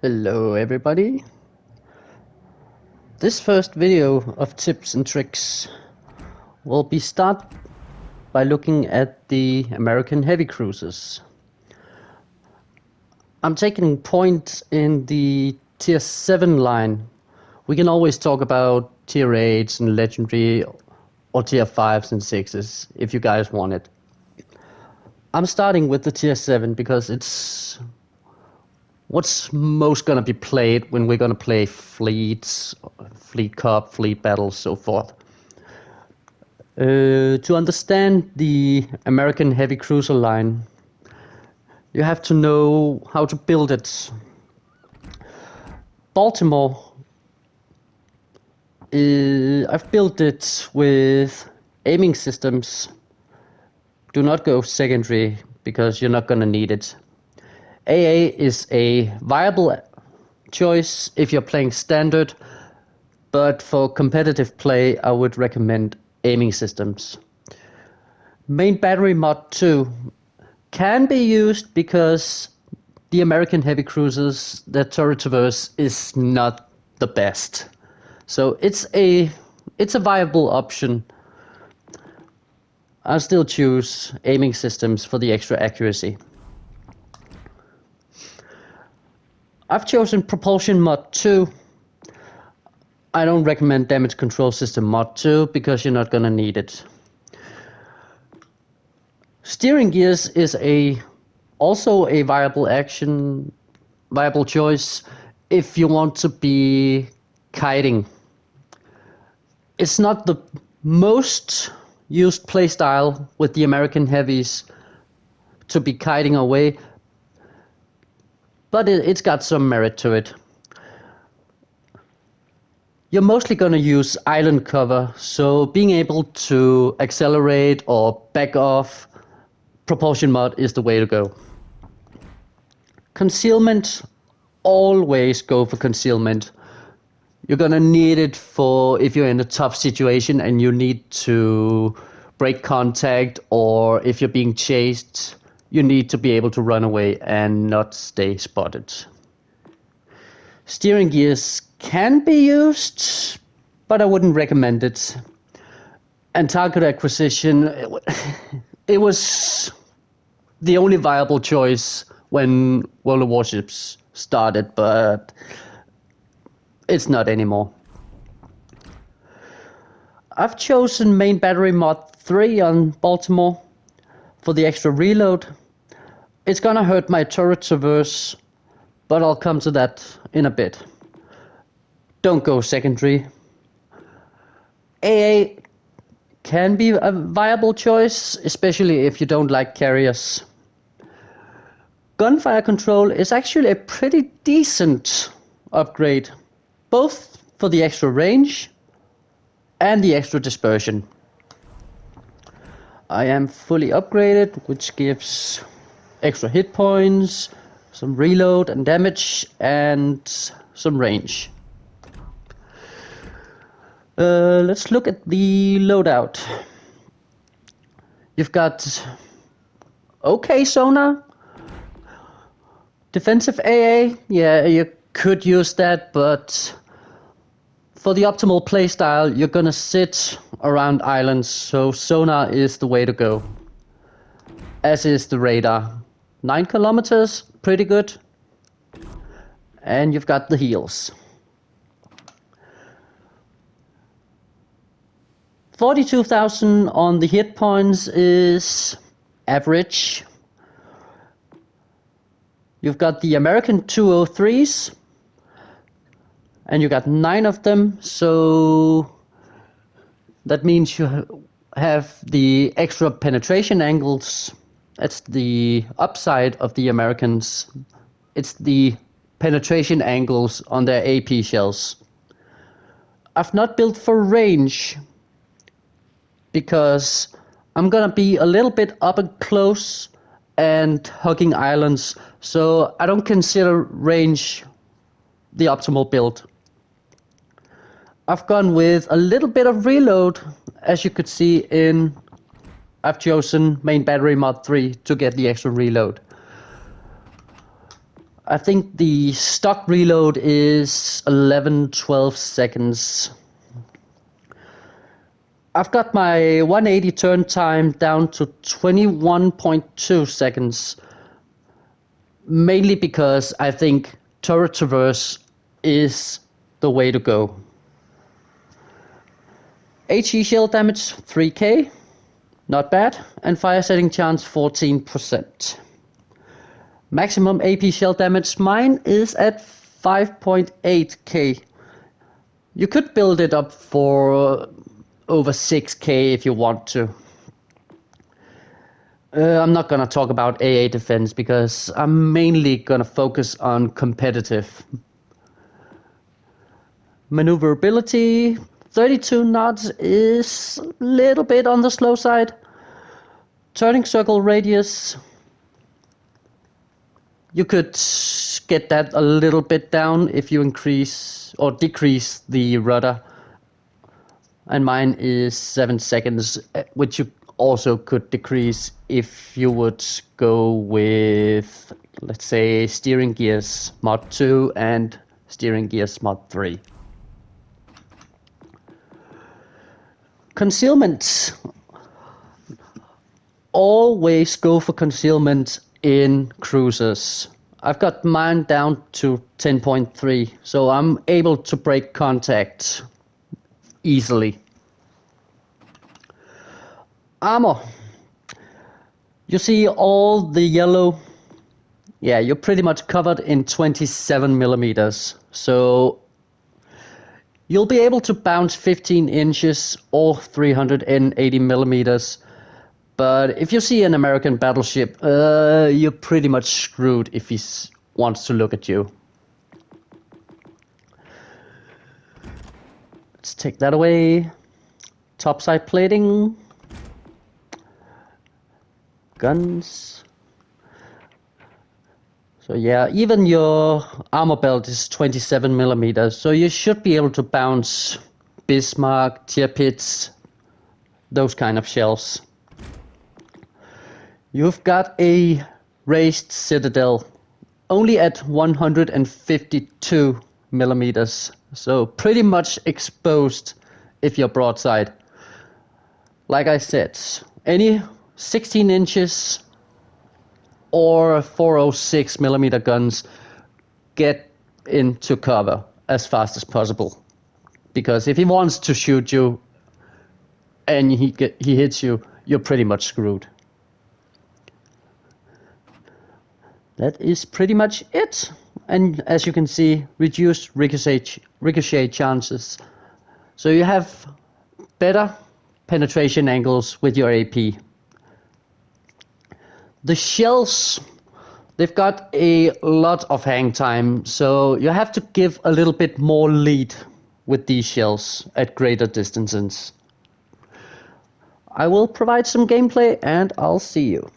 Hello everybody. This first video of tips and tricks will be start by looking at the American heavy cruisers. I'm taking point in the tier 7 line. We can always talk about tier 8s and legendary or tier 5s and 6s if you guys want it. I'm starting with the tier 7 because it's what's most gonna be played when we're gonna play fleets, fleet cup, fleet battles, so forth. To understand the American heavy cruiser line, you have to know how to build it. Baltimore, I've built it with aiming systems. Do not go secondary because you're not gonna need it. AA is a viable choice if you're playing standard, but for competitive play, I would recommend aiming systems. Main battery mod 2 can be used because the American heavy cruisers, their turret traverse is not the best. So it's a viable option. I'll still choose aiming systems for the extra accuracy. I've chosen propulsion mod 2. I don't recommend damage control system mod 2 because you're not gonna need it. Steering gears is also a viable choice if you want to be kiting. It's not the most used playstyle with the American heavies to be kiting away, but it's got some merit to it. You're mostly going to use island cover, so being able to accelerate or back off, propulsion mod is the way to go. Concealment, always go for concealment. You're gonna need it for if you're in a tough situation and you need to break contact, or if you're being chased, you need to be able to run away and not stay spotted. Steering gears can be used, but I wouldn't recommend it. And target acquisition, it was the only viable choice when World of Warships started, but it's not anymore. I've chosen main battery mod 3 on Baltimore for the extra reload. It's gonna hurt my turret traverse, but I'll come to that in a bit. Don't go secondary. AA can be a viable choice, especially if you don't like carriers. Gunfire control is actually a pretty decent upgrade, both for the extra range and the extra dispersion. I am fully upgraded, which gives extra hit points, some reload and damage, and some range. Let's look at the loadout. You've got okay sonar, defensive AA, yeah, you could use that, but for the optimal playstyle, you're gonna sit around islands, so sonar is the way to go. As is the radar. 9 kilometers, pretty good. And you've got the heals. 42,000 on the hit points is average. You've got the American 203s, and you got 9 of them, so that means you have the extra penetration angles. That's the upside of the Americans. It's the penetration angles on their AP shells. I've not built for range because I'm gonna be a little bit up and close and hugging islands, so I don't consider range the optimal build. I've gone with a little bit of reload, as you could see I've chosen main battery mod 3 to get the extra reload. I think the stock reload is 11-12 seconds. I've got my 180 turn time down to 21.2 seconds, mainly because I think turret traverse is the way to go. HE shell damage 3k, not bad, and fire setting chance 14%. Maximum AP shell damage, mine is at 5.8k. You could build it up for over 6k if you want to. I'm not gonna talk about AA defense because I'm mainly gonna focus on competitive. Maneuverability, 32 knots is a little bit on the slow side. Turning circle radius, you could get that a little bit down if you increase or decrease the rudder. And mine is 7 seconds, which you also could decrease if you would go with, let's say, steering gears mod 2 and steering gears mod 3. Concealment. Always go for concealment in cruisers. I've got mine down to 10.3, so I'm able to break contact easily. Armor. You see all the yellow. Yeah, you're pretty much covered in 27 millimeters. So you'll be able to bounce 15 inches or 380 millimeters. But if you see an American battleship, you're pretty much screwed if he wants to look at you. Let's take that away. Topside plating. Guns. So yeah, even your armor belt is 27 millimeters, so you should be able to bounce Bismarck, Tirpitz, those kind of shells. You've got a raised citadel, only at 152 millimeters, so pretty much exposed if you're broadside. Like I said, any 16 inches or 406 millimeter guns get into cover as fast as possible, because if he wants to shoot you and he hits you, you're pretty much screwed. That is pretty much it. And as you can see, reduced ricochet chances. So you have better penetration angles with your AP. The shells, they've got a lot of hang time, so you have to give a little bit more lead with these shells at greater distances. I will provide some gameplay and I'll see you.